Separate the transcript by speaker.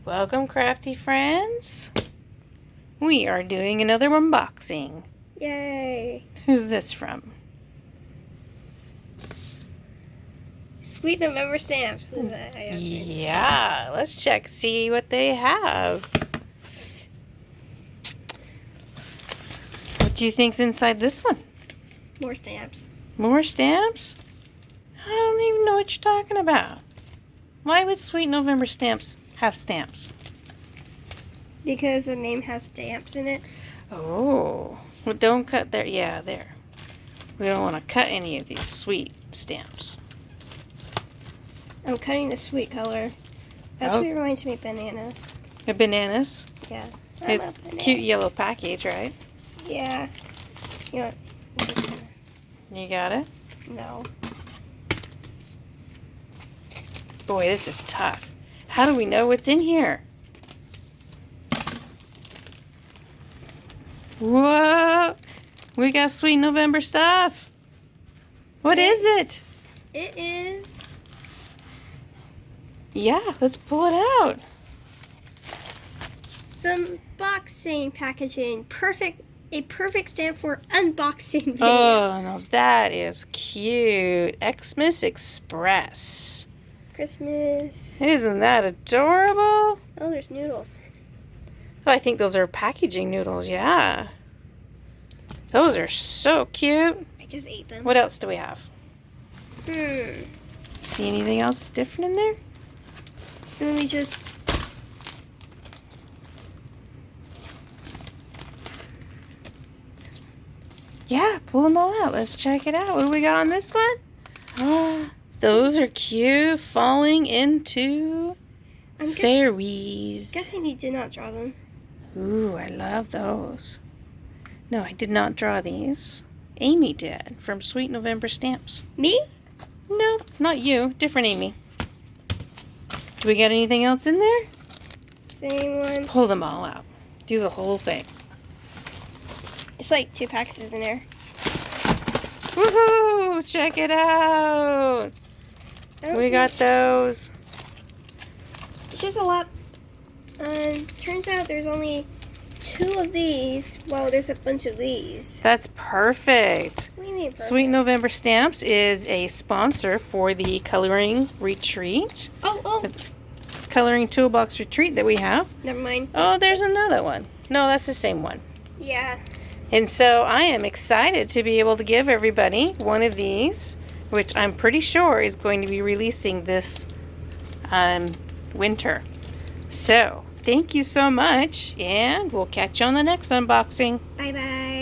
Speaker 1: Welcome, crafty friends. We are doing another unboxing.
Speaker 2: Yay!
Speaker 1: Who's this from?
Speaker 2: Sweet November stamps. Who's that?
Speaker 1: Yeah, let's see what they have. What do you think's inside this one?
Speaker 2: More stamps.
Speaker 1: More stamps? I don't even know what you're talking about. Why would Sweet November stamps have stamps?
Speaker 2: Because their name has stamps in it.
Speaker 1: Oh, well, don't cut there. Yeah, there. We don't want to cut any of these sweet stamps.
Speaker 2: I'm cutting the sweet color. That's what reminds me of bananas.
Speaker 1: The bananas?
Speaker 2: Yeah.
Speaker 1: It's a cute yellow package, right?
Speaker 2: Yeah. You know what? Just
Speaker 1: You got it?
Speaker 2: no.
Speaker 1: Boy, this is tough. How do we know what's in here? Whoa! We got Sweet November stuff. What is it?
Speaker 2: It is.
Speaker 1: Yeah, let's pull it out.
Speaker 2: Some boxing packaging. A perfect stamp for unboxing video.
Speaker 1: Oh, no, that is cute. Xmas Express.
Speaker 2: Christmas.
Speaker 1: Isn't that adorable?
Speaker 2: Oh, there's noodles.
Speaker 1: Oh, I think those are packaging noodles, yeah. Those are so cute.
Speaker 2: I just ate them.
Speaker 1: What else do we have?
Speaker 2: Hmm.
Speaker 1: See anything else that's different in there?
Speaker 2: Let me just.
Speaker 1: Yeah, pull them all out. Let's check it out. What do we got on this one? Those are cute. Falling into fairies.
Speaker 2: Guessing you did not draw them.
Speaker 1: Ooh, I love those. No, I did not draw these. Amy did, from Sweet November Stamps.
Speaker 2: Me?
Speaker 1: No, not you. Different Amy. Do we got anything else in there?
Speaker 2: Same one.
Speaker 1: Just pull them all out. Do the whole thing.
Speaker 2: It's like 2 packages in there.
Speaker 1: Woohoo! Check it out. We got those.
Speaker 2: It's just a lot. Turns out there's only 2 of these. Well, there's a bunch of these.
Speaker 1: That's perfect.
Speaker 2: What do you mean perfect?
Speaker 1: Sweet November Stamps is a sponsor for the coloring retreat.
Speaker 2: Oh.
Speaker 1: Coloring Toolbox retreat that we have.
Speaker 2: Never mind.
Speaker 1: Oh, there's another one. No, that's the same one.
Speaker 2: Yeah.
Speaker 1: And so I am excited to be able to give everybody one of these, which I'm pretty sure is going to be releasing this winter. So, thank you so much, and we'll catch you on the next unboxing.
Speaker 2: Bye-bye.